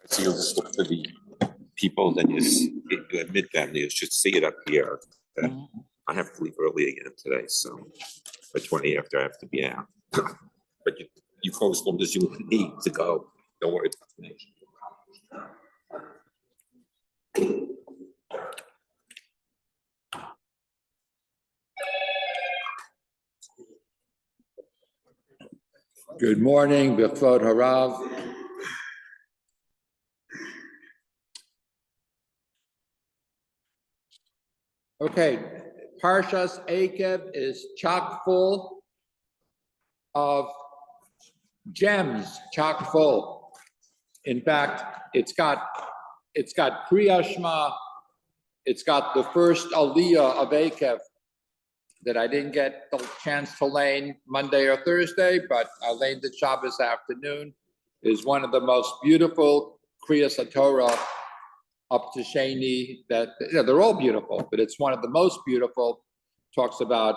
So you just look for the people, then you admit them. You should see it up here. I have to leave early again today, so by 20 after I have to be out. But you go as long as you need to go. Don't worry about me. Good morning, B'chvod Harav. Okay, Parshas Akev is chock full of gems, chock full. In fact, it's got Kriya Shema, it's got the first Aliyah of Akev that I didn't get the chance to lane Monday or Thursday, but I laned it Shabbos afternoon. Is one of the most beautiful Kriyas HaTorah up to Sheni that, they're all beautiful, but it's one of the most beautiful. Talks about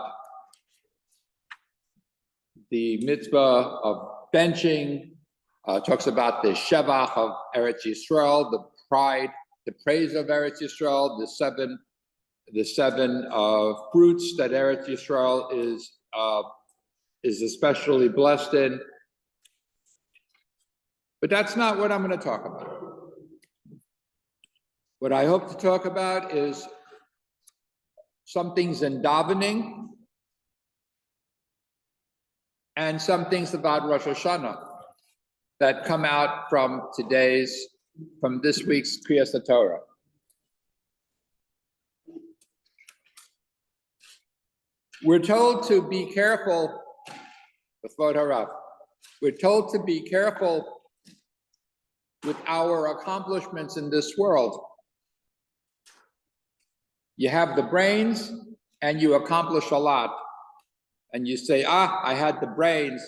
the mitzvah of benching, talks about the Shevach of Eretz Yisrael, the pride, the praise of Eretz Yisrael, the seven fruits that Eretz Yisrael is especially blessed in. But that's not what I'm going to talk about. What I hope to talk about is some things in davening and some things about Rosh Hashanah that come out from this week's Kriyas HaTorah. We're told to be careful with Vod Harav. We're told to be careful with our accomplishments in this world. You have the brains and you accomplish a lot. And you say, I had the brains,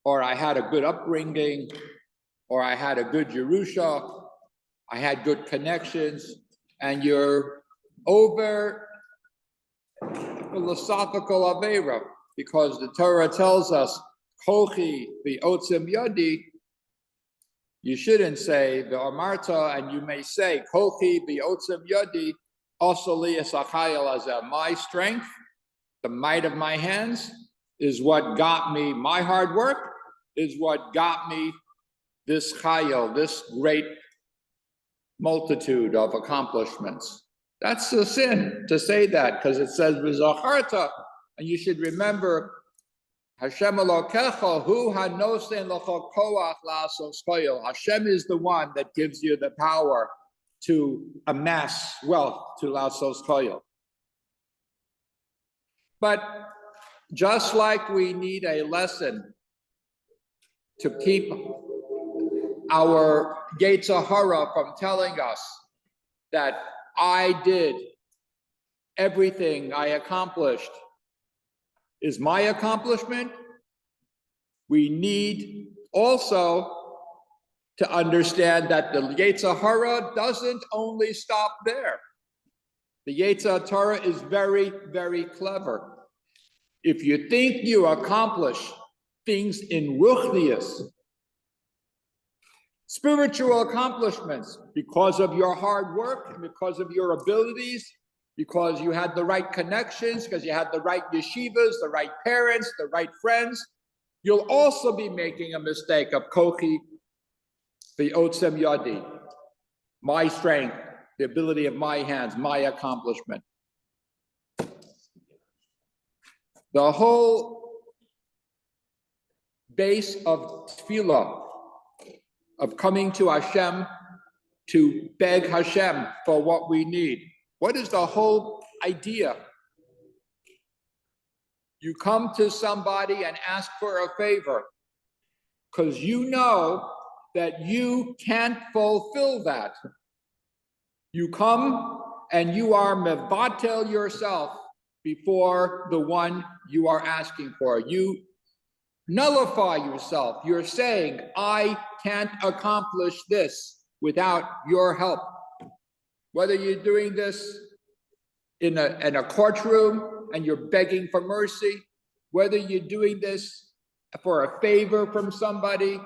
or I had a good upbringing, or I had a good Yerusha, I had good connections, and you're over philosophical avera, because the Torah tells us, Kochi v'otzim yadi. You shouldn't say the Amarta, and you may say, Kochi v'otzim yadi, osali esachayel azeh. My strength, the might of my hands, is what got me, my hard work is what got me this chayel, this great multitude of accomplishments. That's a sin to say that, because it says v'zacharta, and you should remember Hashem Elokecha hu hanosen l'cho koach la'asos koyel. Hashem is the one that gives you the power to amass wealth, to la'asos koyel. But just like we need a lesson to keep our Yetzer Hara from telling us that I did everything I accomplished is my accomplishment, we need also to understand that the Yetzer Hara doesn't only stop there. The Yetzer Hara is very, very clever. If you think you accomplish things in ruchnius, spiritual accomplishments, because of your hard work, because of your abilities, because you had the right connections, because you had the right yeshivas, the right parents, the right friends, you'll also be making a mistake of kochi v'otzem yadi, my strength, the ability of my hands, my accomplishment. The whole base of tefillah, of coming to Hashem to beg Hashem for what we need. What is the whole idea? You come to somebody and ask for a favor because you know that you can't fulfill that. You come and you are mevatel yourself before the one you are asking for. You nullify yourself. You're saying, I can't accomplish this without your help. Whether you're doing this in a courtroom and you're begging for mercy, whether you're doing this for a favor from somebody,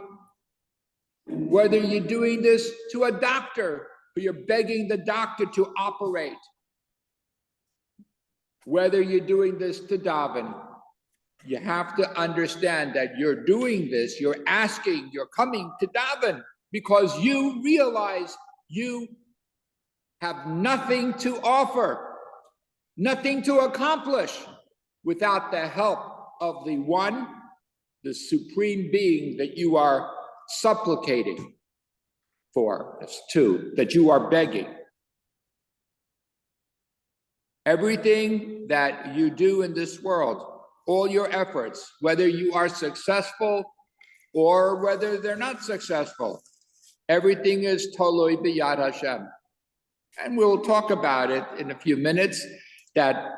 Whether you're doing this to a doctor, or you're begging the doctor to operate. Whether you're doing this to daven, you have to understand that you're doing this, you're asking, you're coming to daven because you realize you have nothing to offer, nothing to accomplish without the help of the one, the supreme being that you are supplicating for. That's two, that you are begging. Everything that you do in this world, all your efforts, whether you are successful or whether they're not successful, everything is toloi b'yad Hashem. And we'll talk about it in a few minutes, that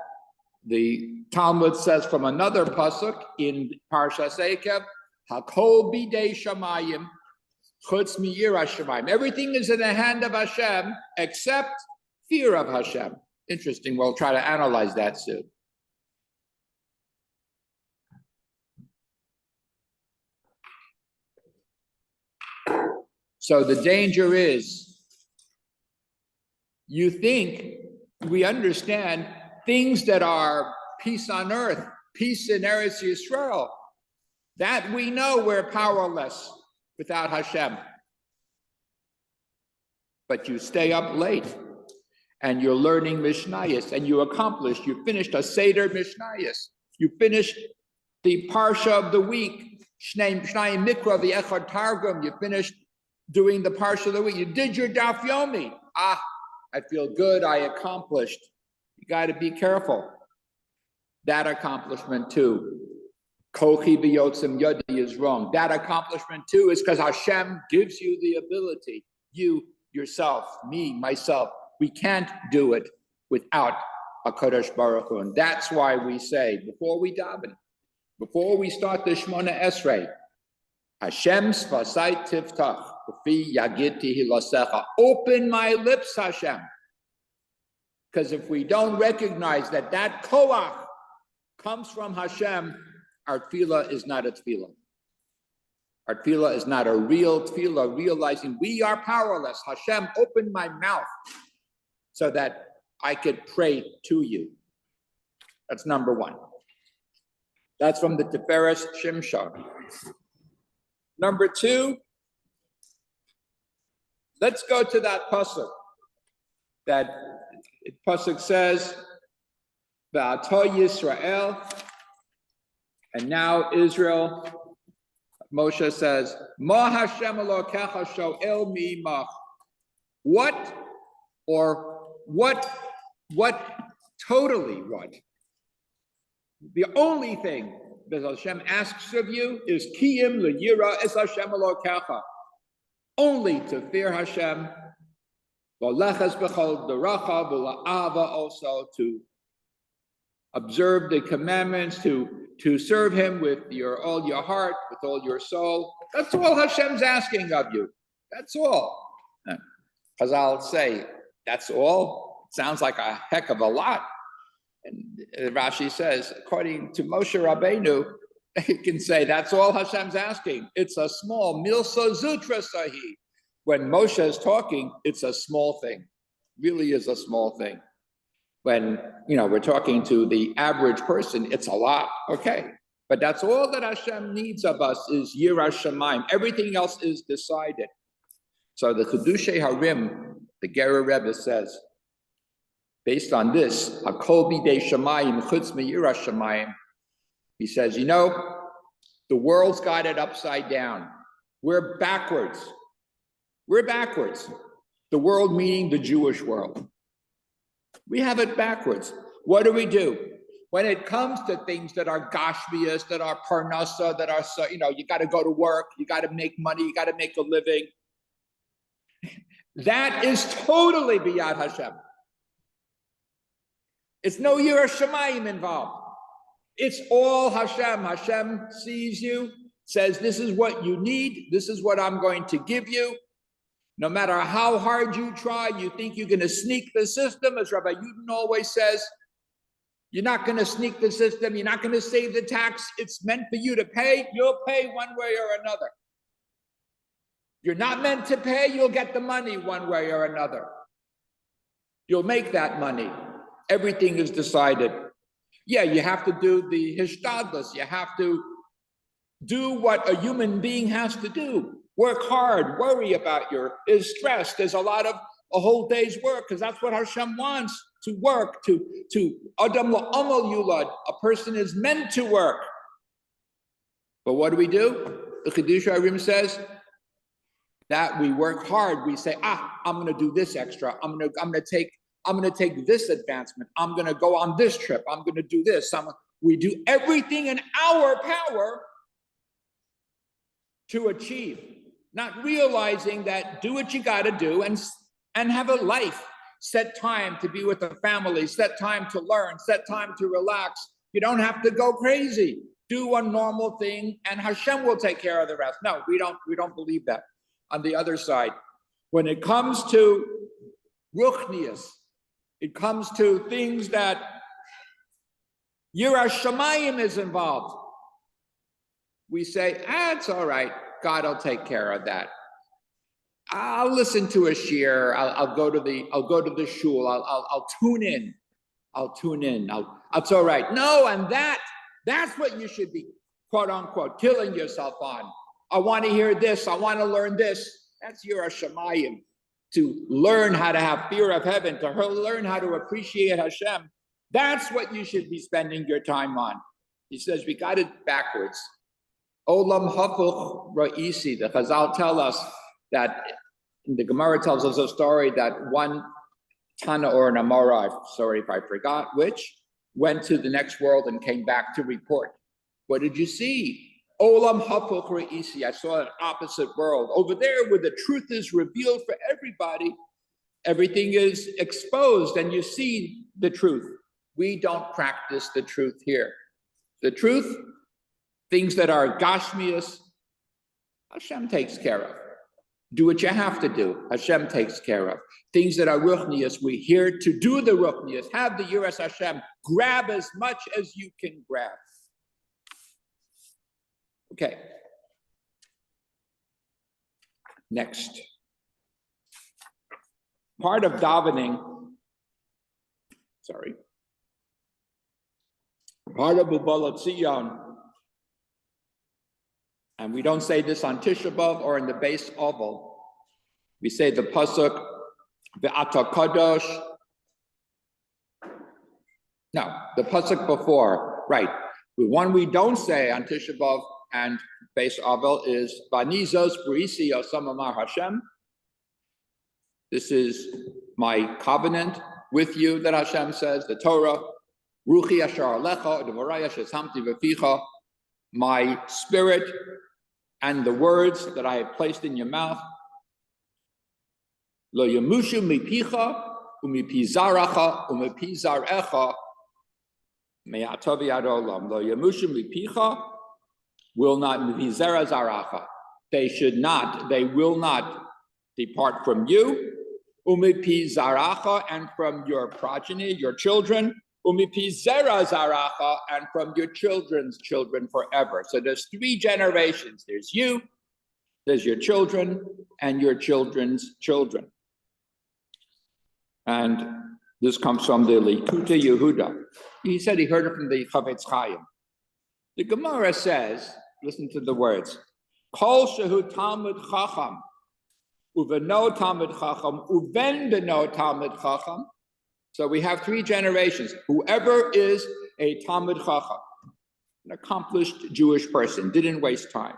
the Talmud says from another pasuk in Parshas Eikev, Hakol bidei shamayim, chutz mi'yiras shamayim. Everything is in the hand of Hashem except fear of Hashem. Interesting, we'll try to analyze that soon. So the danger is, you think we understand things that are peace on earth, peace in Eretz Yisrael, that we know we're powerless without Hashem. But you stay up late and you're learning Mishnayos and you accomplished, you finished a Seder Mishnayos, you finished the Parsha of the week, Shnei Mikra, the Echad Targum, you finished doing the Parsha of the week, you did your Daf Yomi. I feel good, I accomplished. You got to be careful. That accomplishment too, Kochi b'yotzim yodi, is wrong. That accomplishment too is because Hashem gives you the ability. You, yourself, me, myself, we can't do it without HaKadosh Baruch Hu. And that's why we say, before we daven, before we start the Shemona Esrei, Hashem sfasai tiftach, open my lips, Hashem. Because if we don't recognize that that koach comes from Hashem, our tefillah is not a tefillah. Our tefillah is not a real tefillah, realizing we are powerless. Hashem, open my mouth so that I could pray to you. That's number one. That's from the Tiferes Shimshon. Number two, let's go to that pasuk. That pasuk says, "V'ato Yisrael," and now Israel. Moshe says, "Ma Hashem Elokecha sho'el mi'imach." What, or what? Totally what? The only thing that Hashem asks of you is kiyim leyira es Hashem Elokecha. Only to fear Hashem, also to observe the commandments, to serve Him with all your heart, with all your soul. That's all Hashem's asking of you. That's all. Chazal say, that's all? Sounds like a heck of a lot. And Rashi says, according to Moshe Rabbeinu, you can say that's all Hashem's asking. It's a small milsa zutra sahi. When Moshe is talking, it's a small thing. Really is a small thing. When we're talking to the average person, it's a lot. Okay, but that's all that Hashem needs of us is yiras shamayim. Everything else is decided. So the Chiddushei Harim, the Gerer Rebbe says, based on this, Hakol bidei shamayim chutz miyiras shamayim. He says, the world's got it upside down. We're backwards. We're backwards. The world meaning the Jewish world. We have it backwards. What do? When it comes to things that are gashmias, that are parnasa, that are, you got to go to work, you got to make money, you got to make a living. That is totally biyad Hashem. It's no yiras shamayim involved. It's all Hashem. Hashem sees you, says, this is what you need. This is what I'm going to give you. No matter how hard you try, you think you're going to sneak the system. As Rabbi Yudin always says, you're not going to sneak the system. You're not going to save the tax. It's meant for you to pay. You'll pay one way or another. You're not meant to pay, you'll get the money one way or another. You'll make that money. Everything is decided. Yeah, you have to do the hishtadlus. You have to do what a human being has to do. Work hard, worry about is stressed. There's a lot of a whole day's work, because that's what Hashem wants, to work, to Adam la'amal yulad. A person is meant to work. But what do? The Chidush Harim says that we work hard. We say, I'm gonna do this extra. I'm gonna take this advancement. I'm gonna go on this trip. I'm gonna do this. We do everything in our power to achieve, not realizing that do what you gotta do and have a life. Set time to be with the family, set time to learn, set time to relax. You don't have to go crazy. Do one normal thing and Hashem will take care of the rest. No, we don't believe that. On the other side, when it comes to ruchnius, it comes to things that Yiras Shamayim is involved. We say, it's all right. God will take care of that. I'll listen to a shiur. I'll go to the shul. I'll tune in. It's all right. No, and that's what you should be, quote unquote, killing yourself on. I want to hear this. I want to learn this. That's Yiras Shamayim. To learn how to have fear of heaven, to learn how to appreciate Hashem. That's what you should be spending your time on. He says we got it backwards. Olam hapuch ra'isi. The Chazal tell us that, the Gemara tells us a story that one Tana or an Amora, I'm sorry if I forgot which, went to the next world and came back to report. What did you see? Olam hapuch ra'isi. I saw an opposite world. Over there where the truth is revealed for everybody, everything is exposed and you see the truth. We don't practice the truth here. The truth, things that are gashmius, Hashem takes care of. Do what you have to do. Hashem takes care of. Things that are ruchnius, we're here to do the ruchnius. Have the Yiras Hashem. Grab as much as you can grab. Okay. Next. Part of davening, part of Ubalat Zion, and we don't say this on Tisha B'Av or in the base oval. We say the pasuk, Ve'ata Kadosh. No, the pasuk before, right. The one we don't say on Tisha B'Av and base oval is Banizos Brisi Yosamamar Hashem. This is my covenant with you that Hashem says, the Torah, Ruchi Asher Alecha, Devoraya Shesamti V'Ficha, my spirit and the words that I have placed in your mouth. Lo yamushu mipicha umipizaracha umipizarecha me'atovi ad olam. Lo yamushu mipicha will not mipizera zaracha. They will not depart from you. Umipizaracha, and from your progeny, your children. Umipizera zaracha, and from your children's children forever. So there's 3 generations. There's you, there's your children, and your children's children. And this comes from the Likutei Yehuda. He said he heard it from the Chavetz Chaim. The Gemara says, listen to the words, Kol shehu Talmud Chacham, uveno Talmud Chacham, uven beno Talmud Chacham. So we have 3 generations. Whoever is a Talmud Chacham, an accomplished Jewish person, didn't waste time.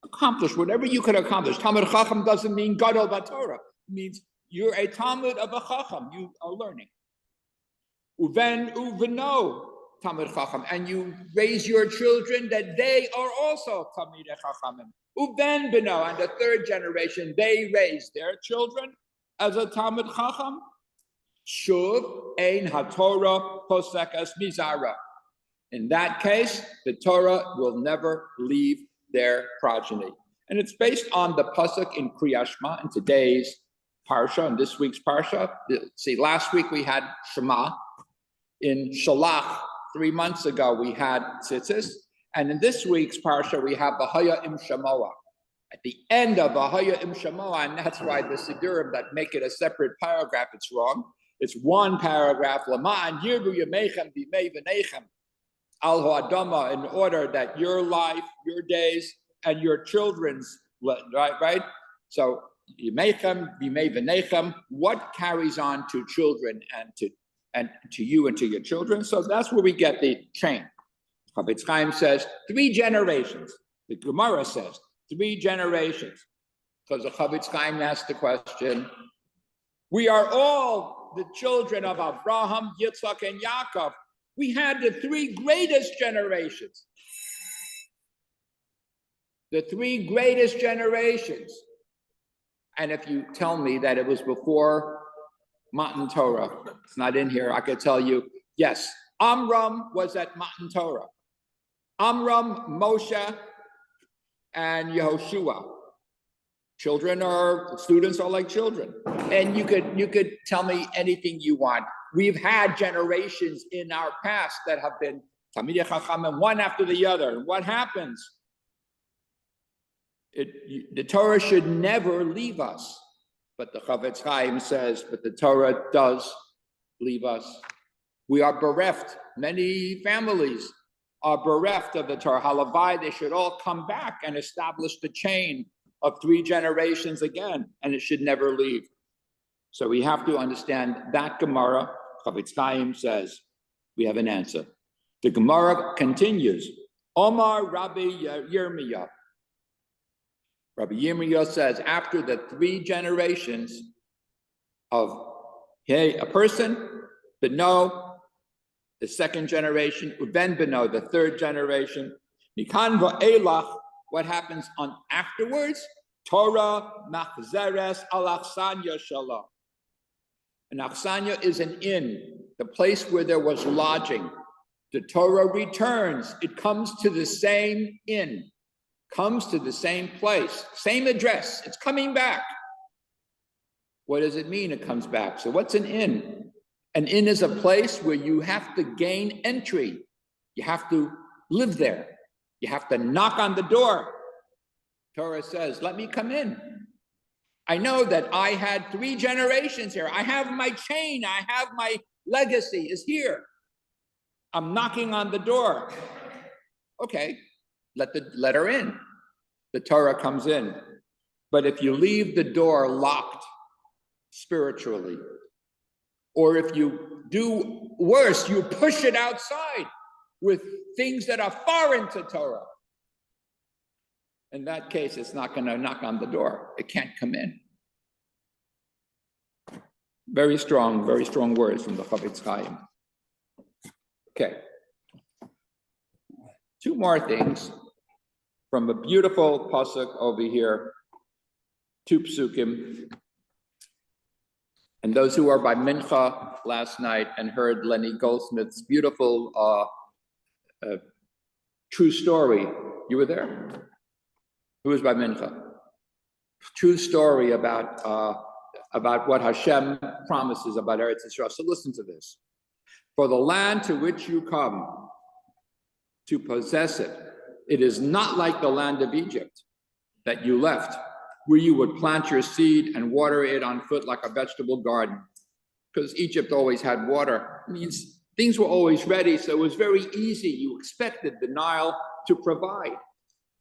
Accomplish whatever you could accomplish. Talmud Chacham doesn't mean Gadol B'Torah. It means you're a Talmud of a Chacham. You are learning. Uveno Talmud Chacham, and you raise your children that they are also Talmidei Chachamim. Uven beno, and the 3rd generation, they raise their children as a Talmud Chacham. Shuv ein haTorah posekas mizara. In that case, the Torah will never leave their progeny. And it's based on the pasuk in Kriyat Shema, in today's parsha, in this week's parsha. See, last week we had Shema. In Shalach, 3 months ago, we had Tzitzis. And in this week's parsha, we have V'haya im Shemoah. At the end of Ahaya Im Shamoah, and that's why the Sidurim that make it a separate paragraph, it's wrong. It's one paragraph, Lama'an Yirbu Yemechem B'mei V'nechem Al Ha'adama, in order that your life, your days, and your children's, right? So Yemechem B'mei V'nechem, what carries on to children and to you and to your children? So that's where we get the chain. Chafetz Chaim says 3 generations. The Gemara says 3 generations, because the Chafetz Chaim asked the question, we are all the children of Abraham, Yitzchak, and Yaakov. We had the 3 greatest generations. The 3 greatest generations. And if you tell me that it was before Matan Torah, it's not in here, I could tell you, yes, Amram was at Matan Torah. Amram, Moshe, and Yehoshua. Students are like children. And you could tell me anything you want. We've had generations in our past that have been Talmidei Chachamim, one after the other. And what happens? The Torah should never leave us. But the Chafetz Chaim says, but the Torah does leave us. We are bereft. Many families are bereft of the Torah. Halavai, they should all come back and establish the chain of 3 generations again, and it should never leave. So we have to understand that Gemara. Chafetz Chaim says we have an answer. The Gemara continues. Omar Rabbi Yirmiyah. Rabbi Yirmiyah says after the 3 generations of a person, Beno, the 2nd generation, Uben Beno, the 3rd generation, Mikan va'elach, what happens on afterwards? Torah machzeres al achsanya shalom. An achsanya is an inn, the place where there was lodging. The Torah returns. It comes to the same inn, comes to the same place, same address. It's coming back. What does it mean it comes back? So what's an inn? An inn is a place where you have to gain entry. You have to live there. You have to knock on the door. Torah says, let me come in. I know that I had 3 generations here. I have my chain. I have my legacy is here. I'm knocking on the door. Okay, let her in. The Torah comes in. But if you leave the door locked spiritually, or if you do worse, you push it outside with things that are foreign to Torah, in that case, it's not going to knock on the door. It can't come in. Very strong words from the Chafetz Chaim. Okay. 2 more things from a beautiful pasuk over here, 2 psukim. And those who are by Mincha last night and heard Lenny Goldsmith's beautiful true story, you were there? Who was by Mincha? True story about what Hashem promises about Eretz Yisrael. So listen to this. For the land to which you come to possess it, it is not like the land of Egypt that you left, where you would plant your seed and water it on foot like a vegetable garden. Because Egypt always had water. It means things were always ready, so it was very easy. You expected the Nile to provide.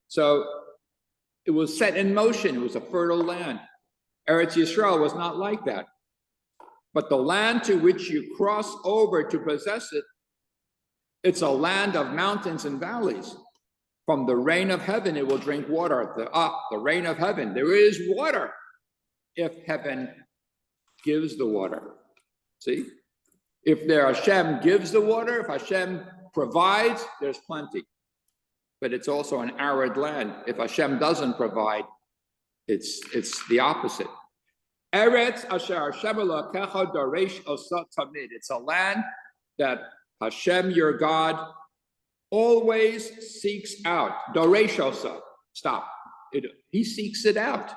So it was set in motion. It was a fertile land. Eretz Yisrael was not like that. But the land to which you cross over to possess it, it's a land of mountains and valleys. From the rain of heaven, it will drink water. The rain of heaven. There is water if heaven gives the water. See? If Hashem gives the water, if Hashem provides, there's plenty. But it's also an arid land. If Hashem doesn't provide, it's the opposite. Eretz asher Hashem elokecha doresh osa tamid. It's a land that Hashem, your God, always seeks out. Doresh osa. Stop. He seeks it out.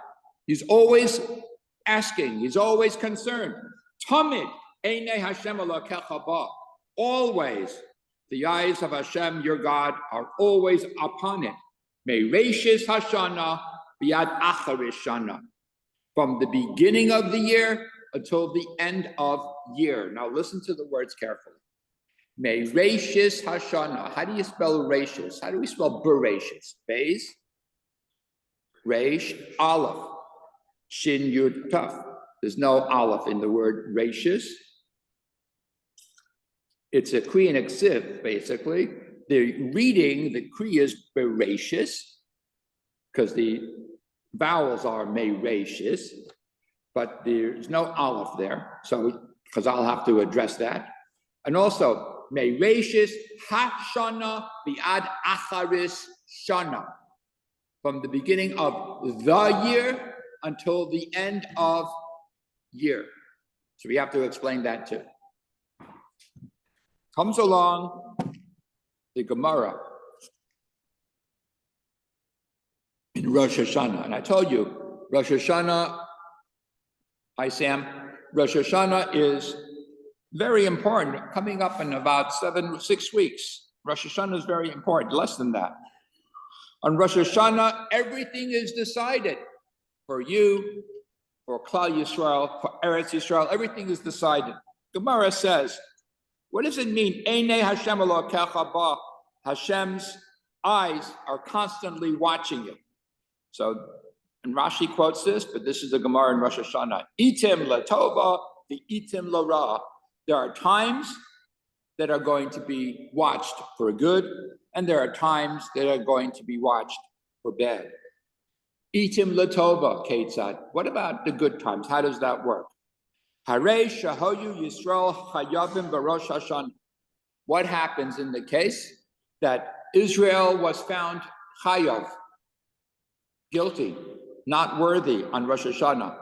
He's always asking. He's always concerned. Tamid einei Hashem elokecha ba. Always. The eyes of Hashem, your God, are always upon it. Mereishis Hashana Biad Acharish Shana, from the beginning of the year until the end of year. Now listen to the words carefully. May Reishis Hashana. How do you spell Reishis? How do we spell Bereshis? Beis, Reish, Aleph, Shin Yud Taf. There's no Aleph in the word Reishis. It's a Kri and a Ksiv, basically. The reading, the Kri is Bereshis, because the vowels are Meireshis, but there's no Aleph there. So, because I'll have to address that. And also, Meireshis Hashana Biad Acharis Shana, from the beginning of the year until the end of year. So we have to explain that too. Comes along the Gemara in Rosh Hashanah. And I told you, Rosh Hashanah, hi Sam, Rosh Hashanah is very important, coming up in about 6 weeks. Rosh Hashanah is very important, less than that. On Rosh Hashanah, everything is decided for you, for Klal Yisrael, for Eretz Yisrael, everything is decided. Gemara says, what does it mean? Einei Hashem Elokecha ba. Hashem's eyes are constantly watching you. So, and Rashi quotes this, but this is the Gemara in Rosh Hashanah. Itim latova, the itim lara. There are times that are going to be watched for good, and there are times that are going to be watched for bad. Itim latova, Ketzad. What about the good times? How does that work? Harei shahoyu Yisrael chayavim barosh Hashanah. What happens in the case that Israel was found chayav, guilty, not worthy on Rosh Hashanah?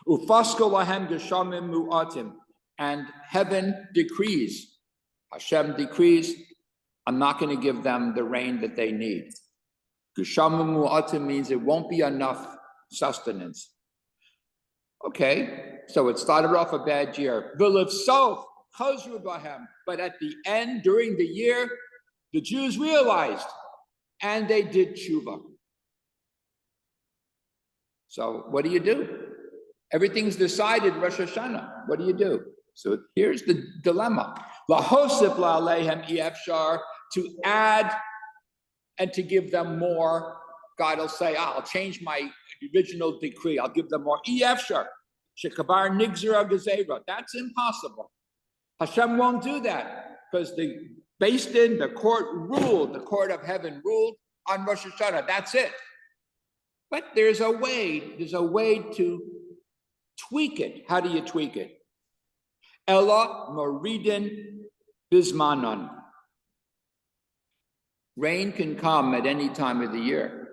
Ufasko lahem geshamim mu'atim, and heaven decrees, Hashem decrees, I'm not going to give them the rain that they need. Geshamim mu'atim means it won't be enough sustenance. Okay, so it started off a bad year. But at the end, during the year, the Jews realized, and they did tshuva. So what do you do? Everything's decided Rosh Hashanah. What do you do? So here's the dilemma. To add and to give them more, God will say, I'll change my original decree. I'll give them more. That's impossible. Hashem won't do that because the Beis Din, the court ruled, the court of heaven ruled on Rosh Hashanah. That's it. But there's a way to tweak it. How do you tweak it? Ella moridin bismanon. Rain can come at any time of the year.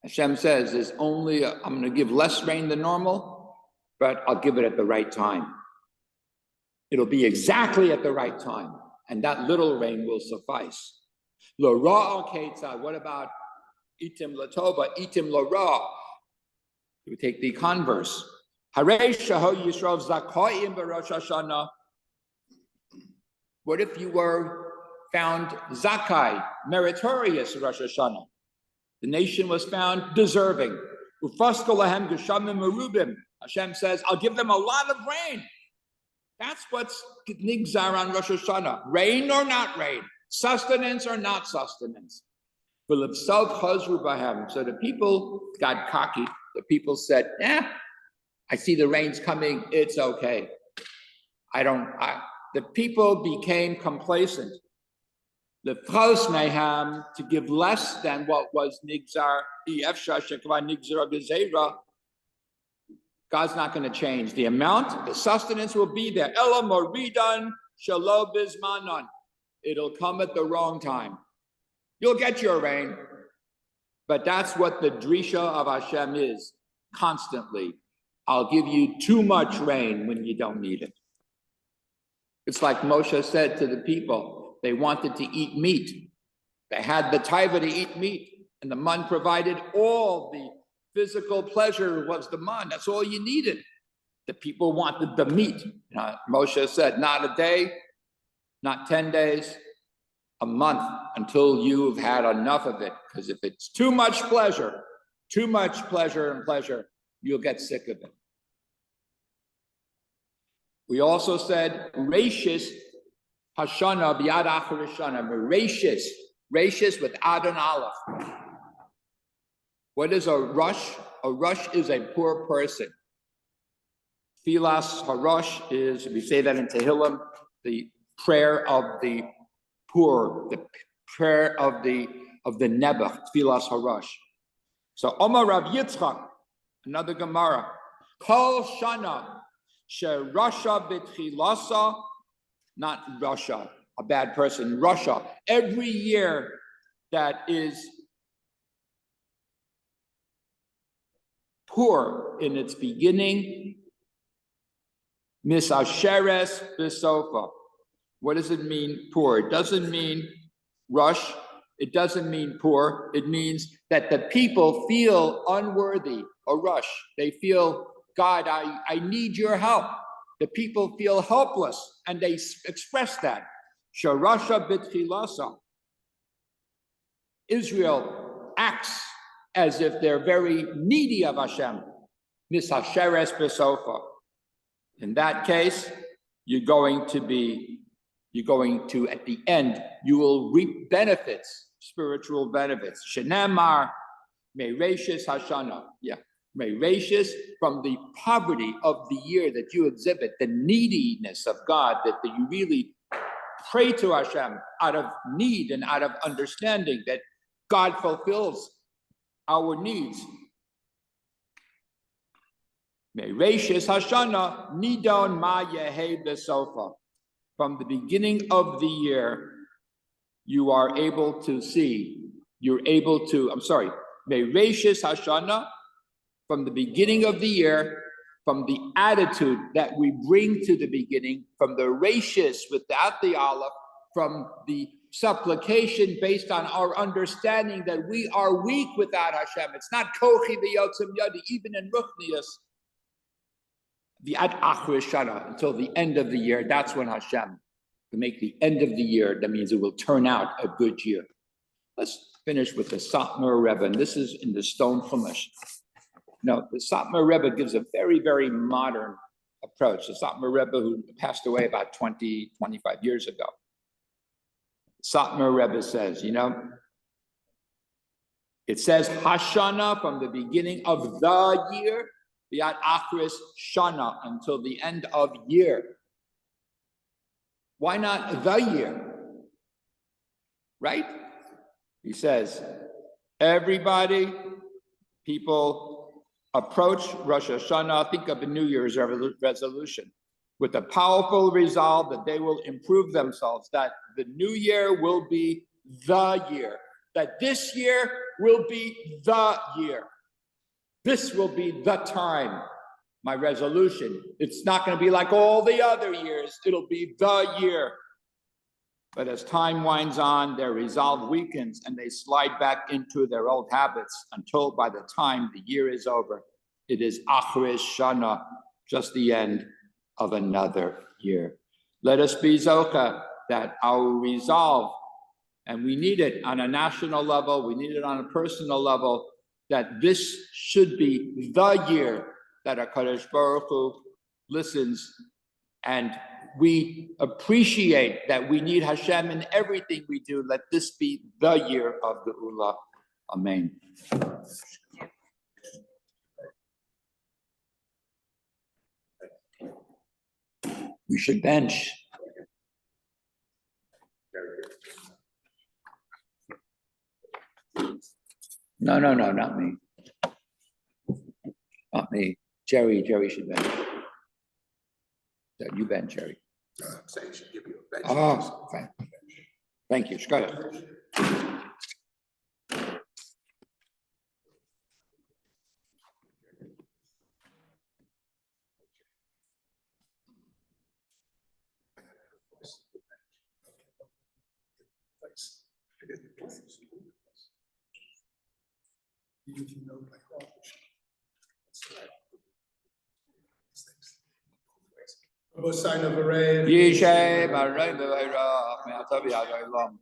Hashem says there's only, I'm going to give less rain than normal, but I'll give it at the right time. It'll be exactly at the right time, and that little rain will suffice. L'ra ketzad. What about itim latova, itim l'ra? We take the converse. Harei shaho Yisrael zakoyim b'Rosh Hashanah. What if you were found zakai, meritorious Rosh Hashanah? The nation was found deserving. Ufasko lahem geshamim merubim. Hashem says, I'll give them a lot of rain. That's what's nigzar on Rosh Hashanah. Rain or not rain, sustenance or not sustenance. So the people got cocky. The people said, I see the rain's coming. It's okay. The people became complacent. The Pros Mayhem to give less than what was Nigzar, God's not going to change. The amount, the sustenance will be there. Ela moridan shelo bizmanon. It'll come at the wrong time. You'll get your rain. But that's what the drisha of Hashem is constantly. I'll give you too much rain when you don't need it. It's like Moshe said to the people, they wanted to eat meat. They had the taiva to eat meat, and the man provided all the physical pleasure was the man. That's all you needed. The people wanted the meat. Moshe said, not a day, not 10 days, a month. until you've had enough of it. Because if it's too much pleasure and pleasure, you'll get sick of it. We also said, Rashis Hashana B'yad Achar Hashana. Rashis with Ad and Aleph. What is a rush? A rush is a poor person. Filas Harosh is, we say that in Tehillim, the prayer of the poor, the prayer of the Nebuch, Filas Harosh. So Omar Rav Yitzchak, another Gemara, Kol Shana Rasha B'tchilasa, not Russia, a bad person, Russia. Every year that is poor in its beginning, Misasheres B'sofa. What does it mean, poor? It doesn't mean rush. It doesn't mean poor. It means that the people feel unworthy or rush. They feel, God, I need your help. The people feel helpless, and they express that. Sharasha B'tchilasa. Israel acts as if they're very needy of Hashem. Misasheres B'sofa. In that case, you're going to, at the end, you will reap benefits, spiritual benefits. Shenemar, Meirashis Hashana. Yeah, Meirashis, from the poverty of the year that you exhibit, the neediness of God, that you really pray to Hashem out of need and out of understanding that God fulfills our needs. Meirashis Hashana, Nidon Ma Yehe B'sofa. From the beginning of the year, you are able to see, Meirashis Hashana, from the beginning of the year, from the attitude that we bring to the beginning, from the rashis without the aleph, from the supplication based on our understanding that we are weak without Hashem. It's not kochi v'yotzim yadi, even in Ruchnius. The ad achar shana, until the end of the year, that's when Hashem will make the end of the year. That means it will turn out a good year. Let's finish with the Satmar Rebbe, and this is in the Stone Chumash. Now, the Satmar Rebbe gives a very, very modern approach. The Satmar Rebbe, who passed away about 20, 25 years ago. Satmar Rebbe says, it says Hashana from the beginning of the year, B'yad Achris Shana, until the end of year. Why not the year? Right? He says, everybody, people approach Rosh Hashanah, think of a New Year's resolution, with a powerful resolve that they will improve themselves, that the new year will be the year, that this year will be the year. This will be the time, my resolution. It's not going to be like all the other years. It'll be the year. But as time winds on, their resolve weakens and they slide back into their old habits until by the time the year is over, it is Achris Shana, just the end of another year. Let us be Zoka, that our resolve, and we need it on a national level, we need it on a personal level, that this should be the year that HaKadosh Baruch Hu listens, and we appreciate that we need Hashem in everything we do. Let this be the year of the Ula. Amen. We should bench. No, not me. Not me. Jerry should bench. You bench, Jerry. I'm saying should give you a bench. Oh, thank you. Go ahead. Sign of array. Yishay, Baray, Bevayrach, Me'atavi, Adaylam.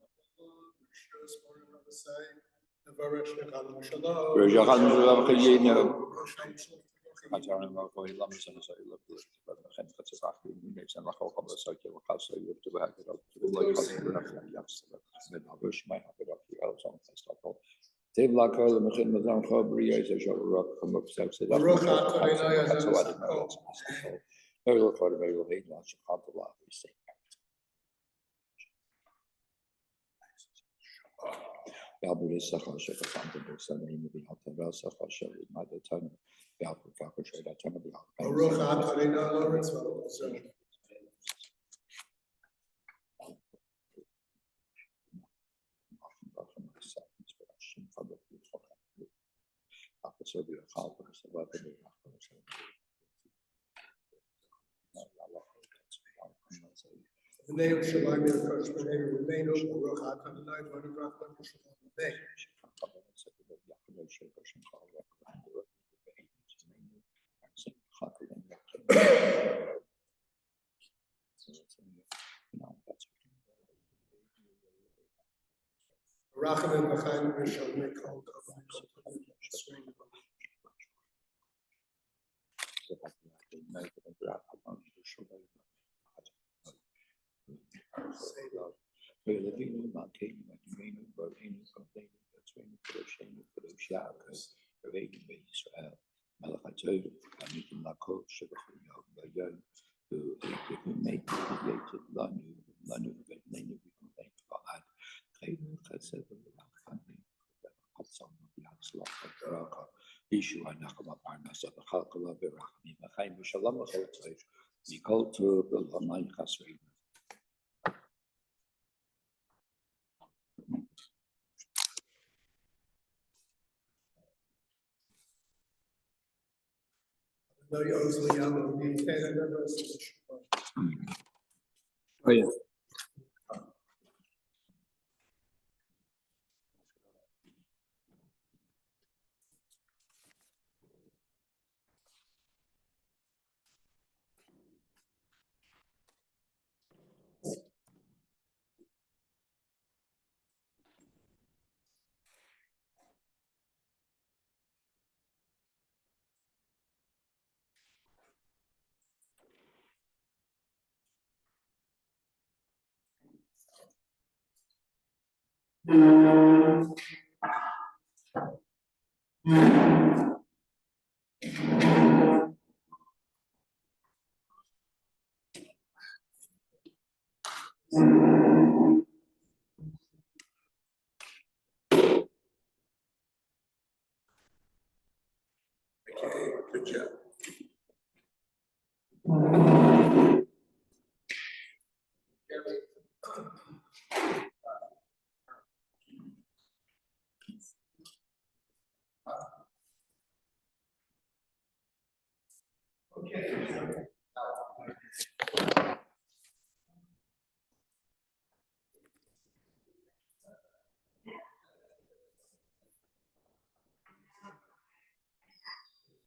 The name of Shalom Yirkosh B'nei Rumeinu Baruch Adonai V'Nevrach L'Shalom Amen. Rachamim B'chaim Rishon Mikol Oh, yeah. Good job. Okay.